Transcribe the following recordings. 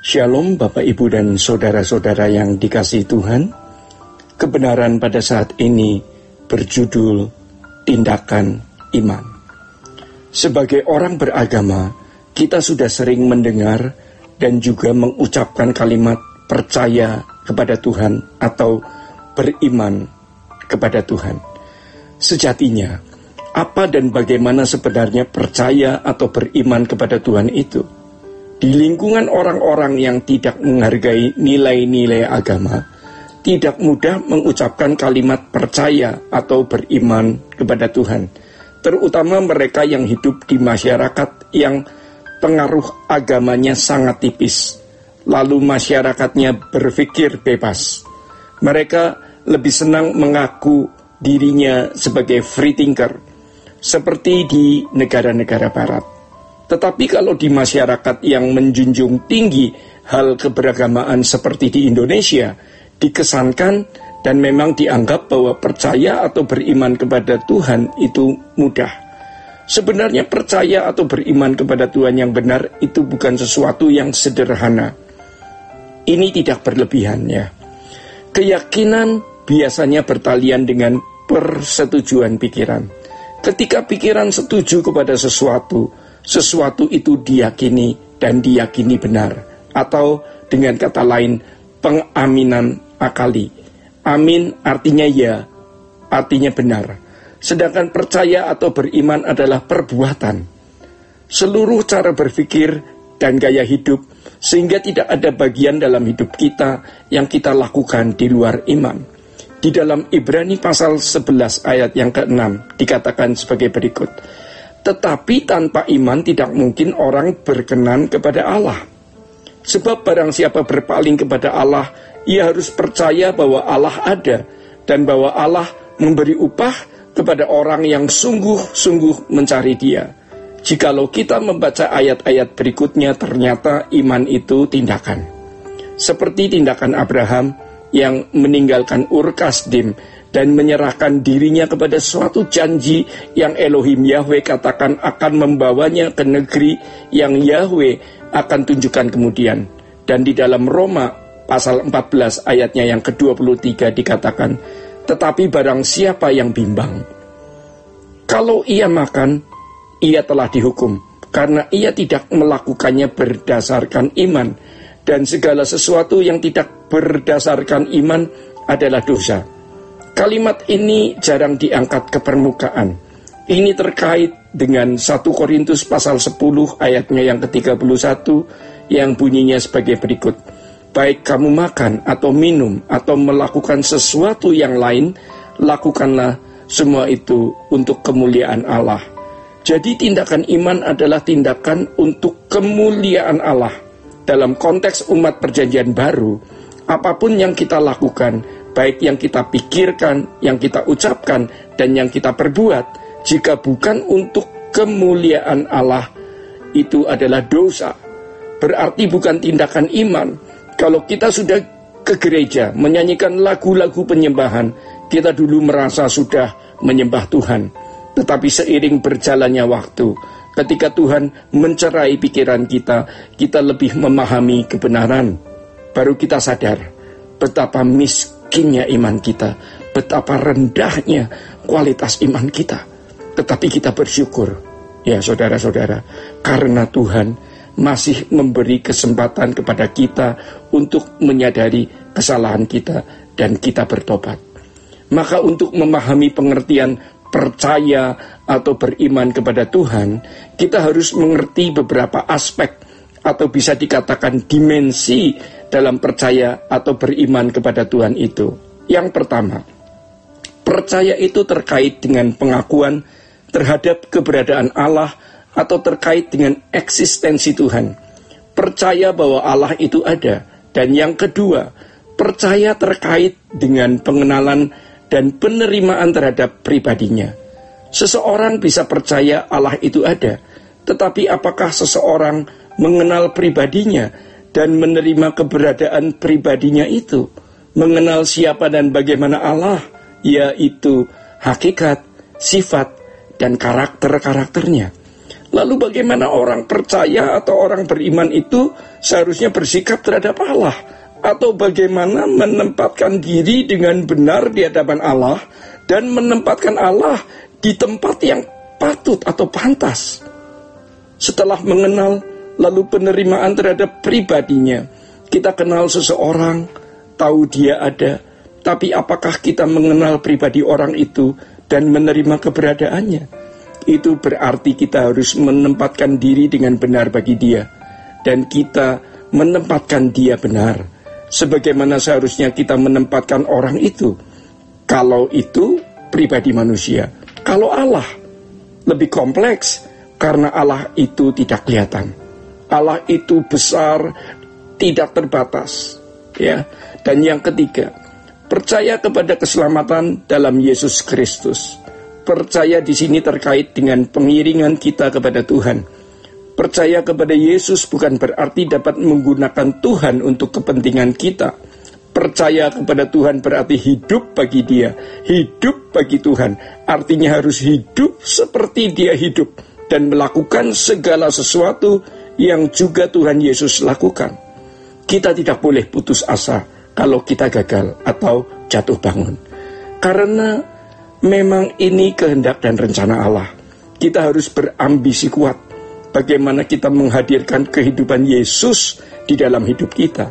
Shalom Bapak Ibu dan Saudara-saudara yang dikasihi Tuhan. Kebenaran pada saat ini berjudul Tindakan Iman. Sebagai orang beragama, kita sudah sering mendengar dan juga mengucapkan kalimat percaya kepada Tuhan atau beriman kepada Tuhan. Sejatinya, apa dan bagaimana sebenarnya percaya atau beriman kepada Tuhan itu? Di lingkungan orang-orang yang tidak menghargai nilai-nilai agama, tidak mudah mengucapkan kalimat percaya atau beriman kepada Tuhan, terutama mereka yang hidup di masyarakat yang pengaruh agamanya sangat tipis, lalu masyarakatnya berpikir bebas. Mereka lebih senang mengaku dirinya sebagai free thinker, seperti di negara-negara barat. Tetapi kalau di masyarakat yang menjunjung tinggi hal keberagamaan seperti di Indonesia, dikesankan dan memang dianggap bahwa percaya atau beriman kepada Tuhan itu mudah. Sebenarnya percaya atau beriman kepada Tuhan yang benar itu bukan sesuatu yang sederhana. Ini tidak berlebihan ya. Keyakinan biasanya bertalian dengan persetujuan pikiran. Ketika pikiran setuju kepada sesuatu itu diyakini dan diyakini benar. Atau dengan kata lain, pengaminan akali. Amin artinya ya, artinya benar. Sedangkan percaya atau beriman adalah perbuatan. Seluruh cara berpikir dan gaya hidup, sehingga tidak ada bagian dalam hidup kita yang kita lakukan di luar iman. Di dalam Ibrani pasal 11 ayat yang ke-6 dikatakan sebagai berikut. Tetapi tanpa iman tidak mungkin orang berkenan kepada Allah. Sebab barang siapa berpaling kepada Allah, ia harus percaya bahwa Allah ada dan bahwa Allah memberi upah kepada orang yang sungguh-sungguh mencari Dia. Jikalau kita membaca ayat-ayat berikutnya, ternyata iman itu tindakan. Seperti tindakan Abraham yang meninggalkan Ur Kasdim dan menyerahkan dirinya kepada suatu janji yang Elohim Yahweh katakan akan membawanya ke negeri yang Yahweh akan tunjukkan kemudian. Dan di dalam Roma pasal 14 ayatnya yang ke-23 dikatakan, tetapi barang siapa yang bimbang, kalau ia makan, ia telah dihukum, karena ia tidak melakukannya berdasarkan iman, dan segala sesuatu yang tidak berdasarkan iman adalah dosa. Kalimat ini jarang diangkat ke permukaan. Ini terkait dengan 1 Korintus pasal 10 ayatnya yang ke-31 yang bunyinya sebagai berikut. Baik kamu makan atau minum atau melakukan sesuatu yang lain, lakukanlah semua itu untuk kemuliaan Allah. Jadi tindakan iman adalah tindakan untuk kemuliaan Allah. Dalam konteks umat perjanjian baru, apapun yang kita lakukan, baik yang kita pikirkan, yang kita ucapkan, dan yang kita perbuat, jika bukan untuk kemuliaan Allah, itu adalah dosa. Berarti bukan tindakan iman. Kalau kita sudah ke gereja, menyanyikan lagu-lagu penyembahan, kita dulu merasa sudah menyembah Tuhan. Tetapi seiring berjalannya waktu, ketika Tuhan mencerai pikiran kita, kita lebih memahami kebenaran. Baru kita sadar betapa miskinnya iman kita, betapa rendahnya kualitas iman kita. Tetapi kita bersyukur, ya saudara-saudara, karena Tuhan masih memberi kesempatan kepada kita untuk menyadari kesalahan kita dan kita bertobat. Maka untuk memahami pengertian percaya atau beriman kepada Tuhan, kita harus mengerti beberapa aspek atau bisa dikatakan dimensi dalam percaya atau beriman kepada Tuhan itu. Yang pertama, percaya itu terkait dengan pengakuan terhadap keberadaan Allah atau terkait dengan eksistensi Tuhan. Percaya bahwa Allah itu ada. Dan yang kedua, percaya terkait dengan pengenalan dan penerimaan terhadap pribadinya. Seseorang bisa percaya Allah itu ada, tetapi apakah seseorang mengenal pribadinya dan menerima keberadaan pribadinya itu? Mengenal siapa dan bagaimana Allah, yaitu hakikat, sifat, dan karakter-karakternya. Lalu bagaimana orang percaya atau orang beriman itu seharusnya bersikap terhadap Allah? Atau bagaimana menempatkan diri dengan benar di hadapan Allah dan menempatkan Allah di tempat yang patut atau pantas? Setelah mengenal lalu penerimaan terhadap pribadinya, kita kenal seseorang, tahu dia ada, tapi apakah kita mengenal pribadi orang itu dan menerima keberadaannya? Itu berarti kita harus menempatkan diri dengan benar bagi dia, dan kita menempatkan dia benar sebagaimana seharusnya kita menempatkan orang itu. Kalau itu pribadi manusia, kalau Allah lebih kompleks, karena Allah itu tidak kelihatan, Allah itu besar, tidak terbatas, ya. Dan yang ketiga, percaya kepada keselamatan dalam Yesus Kristus. Percaya di sini terkait dengan pengiringan kita kepada Tuhan. Percaya kepada Yesus bukan berarti dapat menggunakan Tuhan untuk kepentingan kita. Percaya kepada Tuhan berarti hidup bagi Dia, hidup bagi Tuhan. Artinya harus hidup seperti Dia hidup dan melakukan segala sesuatu yang juga Tuhan Yesus lakukan. Kita tidak boleh putus asa kalau kita gagal atau jatuh bangun, karena memang ini kehendak dan rencana Allah. Kita harus berambisi kuat bagaimana kita menghadirkan kehidupan Yesus di dalam hidup kita.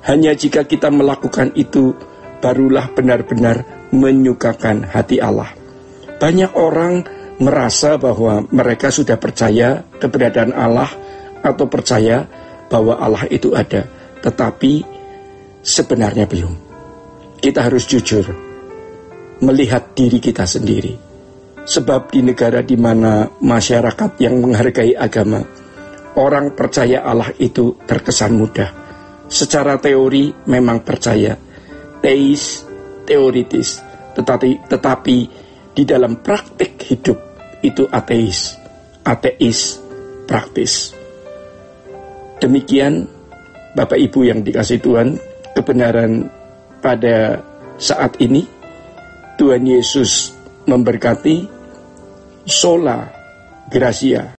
Hanya jika kita melakukan itu, barulah benar-benar menyukakan hati Allah. Banyak orang merasa bahwa mereka sudah percaya keberadaan Allah atau percaya bahwa Allah itu ada, tetapi sebenarnya belum. Kita harus jujur melihat diri kita sendiri. Sebab di negara di mana masyarakat yang menghargai agama, orang percaya Allah itu terkesan mudah. Secara teori memang percaya, teis, teoritis, tetapi di dalam praktik hidup itu ateis, praktis. Demikian Bapak Ibu yang dikasihi Tuhan, kebenaran pada saat ini. Tuhan Yesus memberkati. Sola Gracia.